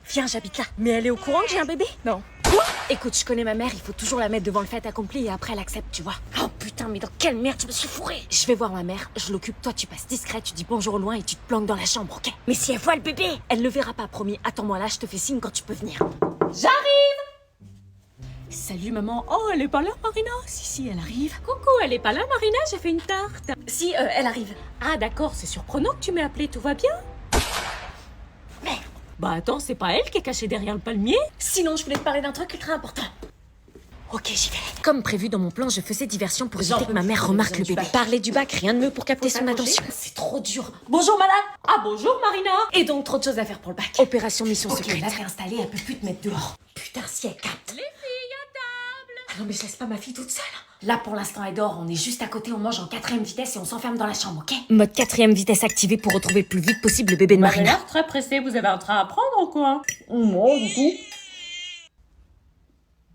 Viens, j'habite là. Mais elle est au courant que j'ai un bébé? Non. Quoi? Écoute, je connais ma mère, il faut toujours la mettre devant le fait accompli et après elle accepte, tu vois. Oh putain, mais dans quelle merde je me suis fourrée. Je vais voir ma mère, je l'occupe, toi tu passes discret, tu dis bonjour au loin et tu te planques dans la chambre, ok? Mais si elle voit le bébé, elle le verra pas, promis. Attends-moi là, je te fais signe quand tu peux venir. J'arrive! Salut maman. Oh, elle est pas là, Marina? Si, elle arrive. Coucou, elle est pas là, Marina? J'ai fait une tarte. Si, elle arrive. Ah d'accord, c'est surprenant que tu m'aies appelé, tout va bien? Merde. Bah attends, c'est pas elle qui est cachée derrière le palmier? Sinon, je voulais te parler d'un truc ultra important. Ok, j'y vais. Comme prévu dans mon plan, je faisais diversion pour éviter que ma mère remarque le bébé. Parler du bac, rien de mieux pour capter son attention. C'est trop dur. Bonjour madame. Ah bonjour Marina. Et donc trop de choses à faire pour le bac. Opération mission secrète. Là t'es installée, elle peut plus te mettre dehors. Putain, si elle capte. Les filles à table. Ah non mais je laisse pas ma fille toute seule. Là pour l'instant elle dort, on est juste à côté, on mange en 4ème vitesse et on s'enferme dans la chambre, ok? Mode 4ème vitesse activé pour retrouver le plus vite possible le bébé de Marina. Très pressé, vous avez un train à prendre ou quoi? Moi, du coup.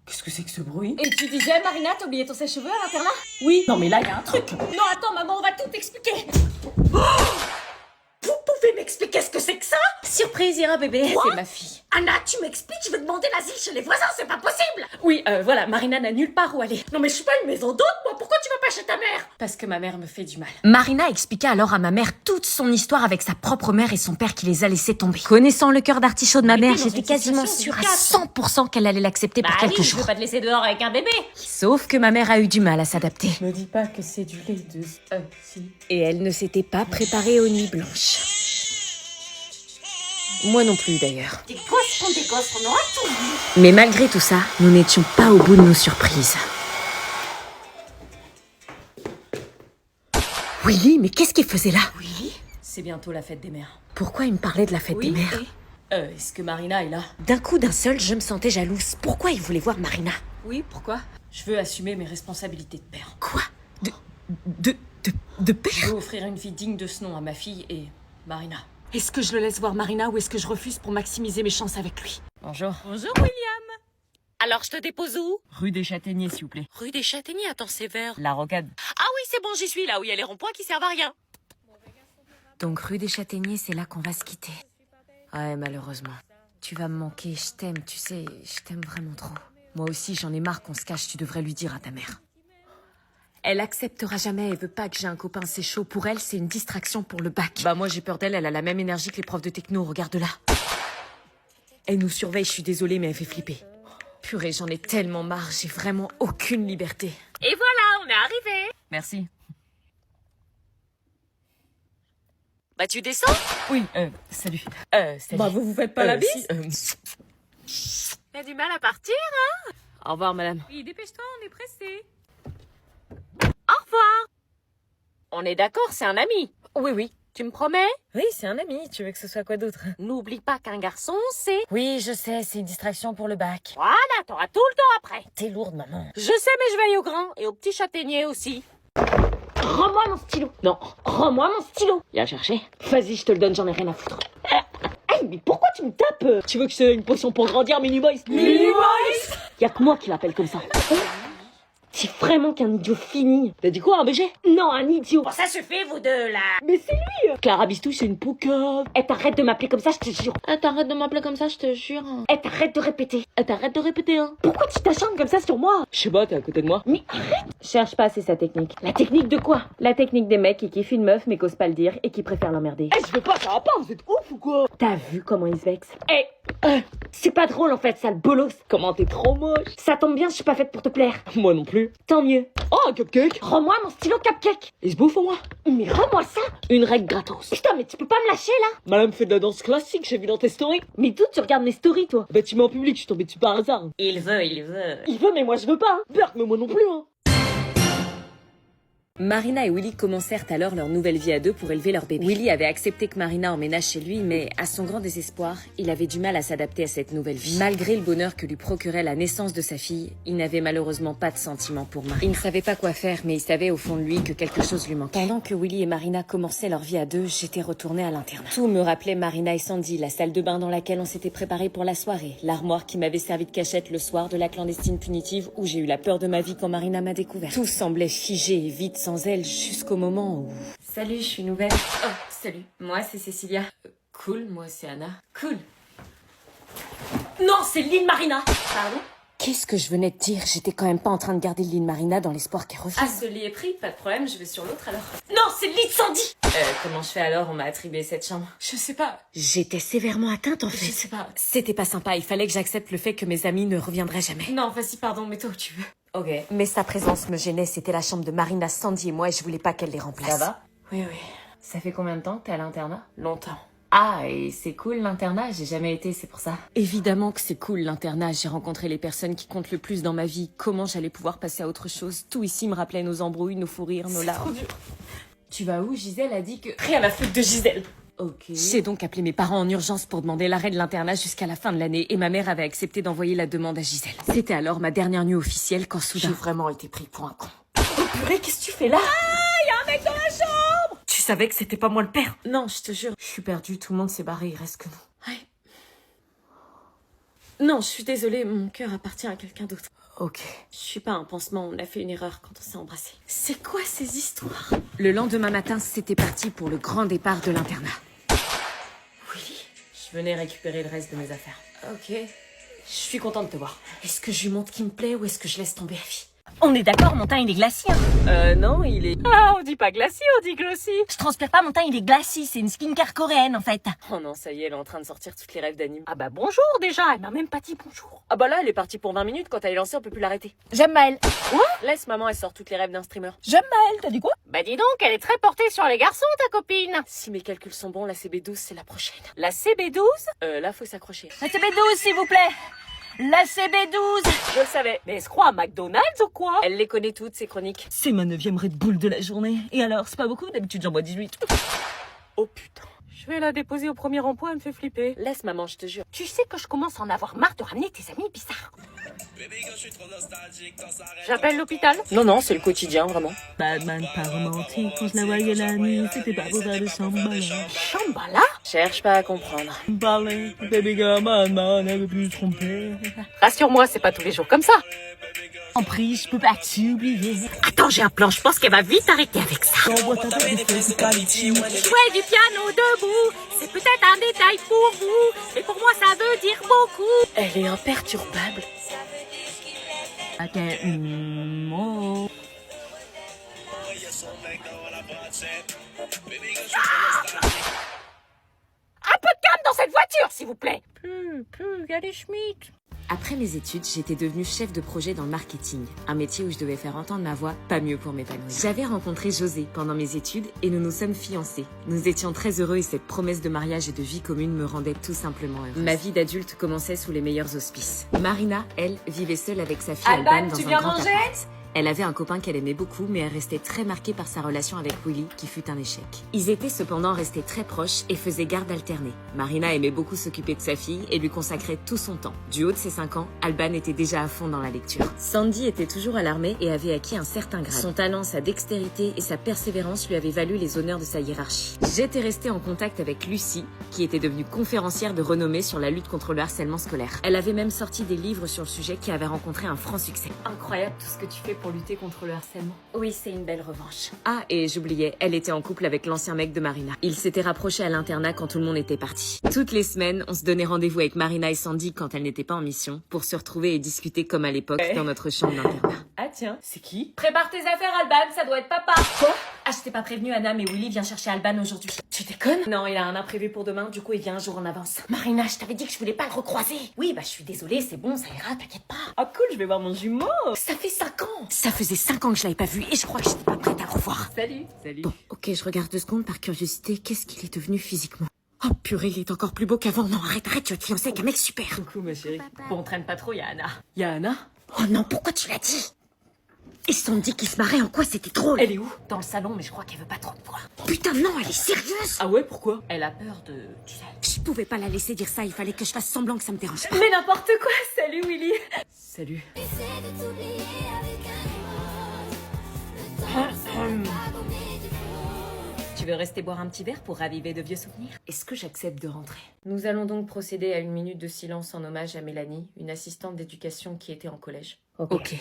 Qu'est-ce que c'est que ce bruit? Et tu disais, Marina, t'as oublié ton sèche-cheveux à l'internat? Oui, non mais là, il y a un truc. Non, attends, maman, on va tout expliquer. Oh, vous pouvez m'expliquer ce que c'est que ça? Surprise, Ira, bébé. C'est ma fille. Anna, tu m'expliques, je veux demander l'asile chez les voisins, c'est pas possible. Oui, voilà, Marina n'a nulle part où aller. Non mais je suis pas une maison d'hôte, moi, pourquoi tu vas pas chez ta mère? Parce que ma mère me fait du mal. Marina expliqua alors à ma mère toute son histoire avec sa propre mère et son père qui les a laissés tomber. Connaissant le cœur d'artichaut de ma mère, j'étais quasiment sûre à 100% qu'elle allait l'accepter pour quelques jours. Je veux pas te laisser dehors avec un bébé. Sauf que ma mère a eu du mal à s'adapter. Me dis pas que c'est du lait de... si. Et elle ne s'était pas préparée aux nuits blanches. Moi non plus d'ailleurs. Des gosses, on aura tout vu. Mais malgré tout ça, nous n'étions pas au bout de nos surprises. Willy, mais qu'est-ce qu'il faisait là? Willy? C'est bientôt la fête des mères. Pourquoi il me parlait de la fête des mères? Est-ce que Marina est là? D'un coup d'un seul, je me sentais jalouse. Pourquoi il voulait voir Marina? Oui, pourquoi? Je veux assumer mes responsabilités de père. Quoi? De père? Je veux offrir une vie digne de ce nom à ma fille et Marina. Est-ce que je le laisse voir Marina ou est-ce que je refuse pour maximiser mes chances avec lui? Bonjour. Bonjour William. Alors je te dépose où? Rue des Châtaigniers, s'il vous plaît. Rue des Châtaigniers, attends, c'est vert. La Rocade. Ah oui, c'est bon, j'y suis, là où il y a les ronds-points qui servent à rien. Donc rue des Châtaigniers, c'est là qu'on va se quitter. Ouais, malheureusement. Tu vas me manquer, je t'aime, tu sais, je t'aime vraiment trop. Moi aussi, j'en ai marre qu'on se cache, tu devrais lui dire à ta mère. Elle acceptera jamais, elle veut pas que j'ai un copain, c'est chaud. Pour elle, c'est une distraction pour le bac. Bah moi j'ai peur d'elle, elle a la même énergie que les profs de techno, regarde là. Elle nous surveille, je suis désolée, mais elle fait flipper. Purée, j'en ai tellement marre, j'ai vraiment aucune liberté. Et voilà, on est arrivé. Merci. Bah tu descends? Oui, salut. Salut. Bah vous faites pas la bise? Si, T'as du mal à partir, hein? Au revoir, madame. Oui, dépêche-toi, on est pressé. Au revoir. On est d'accord, c'est un ami. Oui, oui. Tu me promets? Oui, c'est un ami, tu veux que ce soit quoi d'autre? N'oublie pas qu'un garçon, c'est... Oui, je sais, c'est une distraction pour le bac. Voilà, t'auras tout le temps après. T'es lourde, maman. Je sais, mais je veille au grand et au petit châtaignier aussi. Rends-moi mon stylo. Non, rends-moi mon stylo. Viens chercher. Vas-y, je te le donne, j'en ai rien à foutre. Hey, mais pourquoi tu me tapes? Tu veux que je te donne une potion pour grandir, Mini-Boys? Mini-Boys! Y'a que moi qui l'appelle comme ça. C'est vraiment qu'un idiot fini. T'as dit quoi, un BG? Non, un idiot. Bon, ça suffit, vous deux, là. Mais c'est lui. Clara Bistouille, c'est une poucave. Eh, t'arrêtes de m'appeler comme ça, je te jure. T'arrêtes de m'appeler comme ça, je te jure. Eh, t'arrêtes de répéter. T'arrêtes de répéter, hein. Pourquoi tu t'acharnes comme ça sur moi? Je sais pas, t'es à côté de moi. Mais arrête. Cherche pas, c'est sa technique. La technique de quoi? La technique des mecs qui kiffent une meuf mais qu'osent pas le dire et qui préfèrent l'emmerder. Eh, je veux pas, ça va pas, vous êtes ouf ou quoi? T'as vu comment il se vexe? Eh, c'est pas drôle en fait, sale bolos. Comment t'es trop moche. Ça tombe bien, je suis pas faite pour te plaire. Moi non plus. Tant mieux. Oh, un cupcake! Rends-moi mon stylo cupcake. Il se bouffe au moins. Mais rends-moi ça. Une règle gratos. Putain, mais tu peux pas me lâcher là? Madame fait de la danse classique, j'ai vu dans tes stories. Mais d'où tu regardes mes stories, toi? Bah tu mets en public, je suis tombée dessus par hasard. Il veut. Il veut, mais moi je veux pas. Hein. Berk, mais moi non plus, hein. Marina et Willy commencèrent alors leur nouvelle vie à deux pour élever leur bébé. Willy avait accepté que Marina emménage chez lui, mais à son grand désespoir, il avait du mal à s'adapter à cette nouvelle vie. Malgré le bonheur que lui procurait la naissance de sa fille, il n'avait malheureusement pas de sentiments pour Marina. Il ne savait pas quoi faire, mais il savait au fond de lui que quelque chose lui manquait. Pendant que Willy et Marina commençaient leur vie à deux, j'étais retournée à l'internat. Tout me rappelait Marina et Sandy, la salle de bain dans laquelle on s'était préparé pour la soirée, l'armoire qui m'avait servi de cachette le soir de la clandestine punitive où j'ai eu la peur de ma vie quand Marina m'a découvert. Tout semblait figé et vide sans elle jusqu'au moment où... Salut, je suis nouvelle. Oh, salut. Moi, c'est Cécilia. Cool, moi, c'est Anna. Cool. Non, c'est l'île Marina. Pardon? Qu'est-ce que je venais de dire? J'étais quand même pas en train de garder l'île Marina dans l'espoir qu'elle revienne. Ah, ce lit est pris, pas de problème, je vais sur l'autre alors. Non, c'est l'île Sandy. Comment je fais alors? On m'a attribué cette chambre. Je sais pas. J'étais sévèrement atteinte en fait. Je sais pas. C'était pas sympa, il fallait que j'accepte le fait que mes amis ne reviendraient jamais. Non, vas-y, pardon, mets-toi où tu veux. Ok. Mais sa présence me gênait, c'était la chambre de Marina, Sandy et moi et je voulais pas qu'elle les remplace. Ça va? Oui, oui. Ça fait combien de temps que t'es à l'internat? Longtemps. Ah, et c'est cool l'internat, j'ai jamais été, c'est pour ça. Évidemment que c'est cool l'internat, j'ai rencontré les personnes qui comptent le plus dans ma vie. Comment j'allais pouvoir passer à autre chose? Tout ici me rappelait nos embrouilles, nos fous rires, nos C'est larmes. trop dur. Tu vas où? Gisèle a dit que... Rien à foutre de Gisèle. Ok. J'ai donc appelé mes parents en urgence pour demander l'arrêt de l'internat jusqu'à la fin de l'année et ma mère avait accepté d'envoyer la demande à Gisèle. C'était alors ma dernière nuit officielle quand soudain... J'ai vraiment été pris pour un con. Oh purée, qu'est-ce que tu fais là? Ah, y a un mec dans la chambre! Tu savais que c'était pas moi le père? Non, je te jure, je suis perdue, tout le monde s'est barré, il reste que nous. Ouais. Non, je suis désolée, mon cœur appartient à quelqu'un d'autre. Ok. Je suis pas un pansement, on a fait une erreur quand on s'est embrassés. C'est quoi ces histoires? Le lendemain matin, c'était parti pour le grand départ de l'internat. Oui. Je venais récupérer le reste de mes affaires. Ok. Je suis contente de te voir. Est-ce que je lui montre qui me plaît ou est-ce que je laisse tomber la vie? On est d'accord, mon teint il est glacis. Non, il est... Ah, on dit pas glacis, on dit glossy. Je transpire pas, mon teint il est glacis, c'est une skincare coréenne en fait. Oh non, ça y est, elle est en train de sortir toutes les rêves d'anime. Ah bah bonjour déjà, elle m'a même pas dit bonjour. Ah bah là, elle est partie pour 20 minutes, quand elle est lancée, on peut plus l'arrêter. J'aime Maëlle. Laisse maman, elle sort toutes les rêves d'un streamer. J'aime Maëlle, t'as dit quoi? Bah dis donc, elle est très portée sur les garçons, ta copine. Si mes calculs sont bons, la CB12, c'est la prochaine. La CB12? Là, faut s'accrocher. La CB12 s'il vous plaît. La CB12. Je le savais. Mais elle se croit à McDonald's ou quoi? Elle les connaît toutes, ces chroniques. C'est ma 9e Red Bull de la journée. Et alors, c'est pas beaucoup, d'habitude j'en bois 18. Oh putain. Je vais la déposer au premier rond-point, elle me fait flipper. Laisse maman, je te jure. Tu sais que je commence à en avoir marre de ramener tes amis bizarres. J'appelle l'hôpital? Non, c'est le quotidien, vraiment. Batman pas romantique, quand je la voyais la nuit, c'était pas pour faire de Shambhala. Shambhala? Cherche pas à comprendre. Parler, baby girl, man, elle veut plus se tromper. Rassure-moi, c'est pas tous les jours comme ça. En prie, je peux pas t'oublier. Attends, j'ai un plan, je pense qu'elle va vite arrêter avec ça. J'envoie ta belle physicalité. Jouer du piano debout, c'est peut-être un détail pour vous, mais pour moi ça veut dire beaucoup. Elle est imperturbable. Oh. Un peu de calme dans cette voiture, s'il vous plaît. Regardez Schmitt. Après mes études, j'étais devenue chef de projet dans le marketing, un métier où je devais faire entendre ma voix, pas mieux pour m'épanouir. J'avais rencontré José pendant mes études et nous nous sommes fiancés. Nous étions très heureux et cette promesse de mariage et de vie commune me rendait tout simplement heureuse. Ma vie d'adulte commençait sous les meilleurs auspices. Marina, elle, vivait seule avec sa fille Alban dans un grand appart. Elle avait un copain qu'elle aimait beaucoup, mais elle restait très marquée par sa relation avec Willy, qui fut un échec. Ils étaient cependant restés très proches et faisaient garde alternée. Marina aimait beaucoup s'occuper de sa fille et lui consacrait tout son temps. Du haut de ses 5 ans, Alban était déjà à fond dans la lecture. Sandy était toujours à l'armée et avait acquis un certain grade. Son talent, sa dextérité et sa persévérance lui avaient valu les honneurs de sa hiérarchie. J'étais restée en contact avec Lucie, qui était devenue conférencière de renommée sur la lutte contre le harcèlement scolaire. Elle avait même sorti des livres sur le sujet qui avaient rencontré un franc succès. Incroyable tout ce que tu fais pour lutter contre le harcèlement. Oui, c'est une belle revanche. Ah, et j'oubliais, elle était en couple avec l'ancien mec de Marina. Ils s'étaient rapprochés à l'internat quand tout le monde était parti. Toutes les semaines, on se donnait rendez-vous avec Marina et Sandy quand elles n'étaient pas en mission, pour se retrouver et discuter comme à l'époque dans notre chambre d'internat. Ah tiens, c'est qui? Prépare tes affaires, Alban, ça doit être papa. Quoi? Ah, je t'ai pas prévenu, Anna, mais Willy vient chercher Alban aujourd'hui. Tu déconnes? Non, il a un imprévu pour demain, du coup il vient un jour en avance. Marina, je t'avais dit que je voulais pas le recroiser. Oui, bah je suis désolée, c'est bon, ça ira, t'inquiète pas. Ah cool, je vais voir mon jumeau. Ça fait 5 ans. Ça faisait 5 ans que je l'avais pas vu et je crois que j'étais pas prête à le revoir. Salut. Bon, ok, je regarde 2 secondes par curiosité. Qu'est-ce qu'il est devenu physiquement? Oh purée, il est encore plus beau qu'avant. Non, arrête, tu vas te fiancer avec un mec super. Coucou ma chérie. Bon, traîne pas trop, y'a Anna. Y'a Anna? Oh non, pourquoi tu l'as dit? Et Sandy qui se marrait, en quoi c'était drôle? Elle est où? Dans le salon, mais je crois qu'elle veut pas trop te voir. Putain, non, elle est sérieuse? Ah ouais, pourquoi? Elle a peur de... tu sais... Je pouvais pas la laisser dire ça, il fallait que je fasse semblant que ça me dérange pas. Mais n'importe quoi. Salut Willy. Salut. Tu veux rester boire un petit verre pour raviver de vieux souvenirs? Est-ce que j'accepte de rentrer? Nous allons donc procéder à une minute de silence en hommage à Mélanie, une assistante d'éducation qui était en collège. Ok.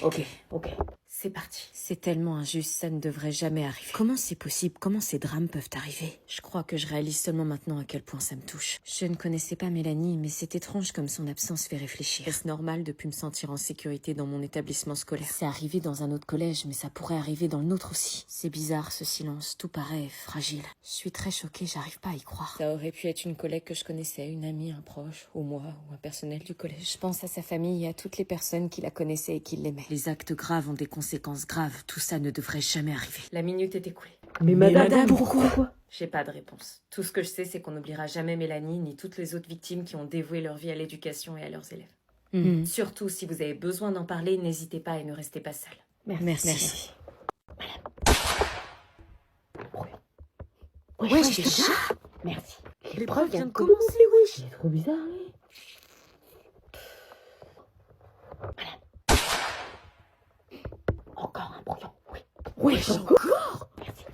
C'est parti. C'est tellement injuste, ça ne devrait jamais arriver. Comment c'est possible? Comment ces drames peuvent arriver? Je crois que je réalise seulement maintenant à quel point ça me touche. Je ne connaissais pas Mélanie, mais c'est étrange comme son absence fait réfléchir. Est-ce normal de plus me sentir en sécurité dans mon établissement scolaire? C'est arrivé dans un autre collège, mais ça pourrait arriver dans le nôtre aussi. C'est bizarre ce silence, tout paraît fragile. Je suis très choquée, j'arrive pas à y croire. Ça aurait pu être une collègue que je connaissais, une amie, un proche, ou moi, ou un personnel du collège. Je pense à sa famille et à toutes les personnes qui la connaissaient et qui l'aimaient. Les actes graves ont des conséquences graves, tout ça ne devrait jamais arriver. La minute est écoulée. Mais madame, pourquoi? J'ai pas de réponse. Tout ce que je sais, c'est qu'on n'oubliera jamais Mélanie ni toutes les autres victimes qui ont dévoué leur vie à l'éducation et à leurs élèves. Surtout, si vous avez besoin d'en parler, n'hésitez pas et ne restez pas seul. Merci. Wesh, déjà? Merci. L'épreuve vient de commencer, wesh. C'est trop bizarre, oui. Encore un brouillon, oui. Wesh, encore? Merci.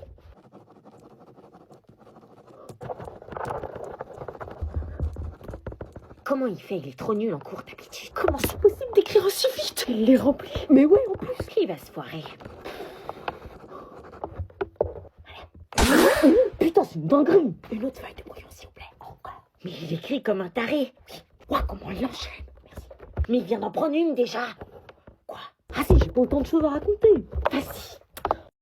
Comment il fait? Il est trop nul en cours, ta petite. Comment c'est possible d'écrire aussi vite? Il les remplit. Mais ouais, en plus. Il va se foirer. Putain, c'est une dinguerie. Une autre feuille de brouillon, s'il vous plaît. Encore. Mais il écrit comme un taré. Oui. Ouah, comment il enchaîne. Merci. Mais il vient d'en prendre une déjà. Quoi? Ah si, j'ai pas autant de choses à raconter. Vas-y.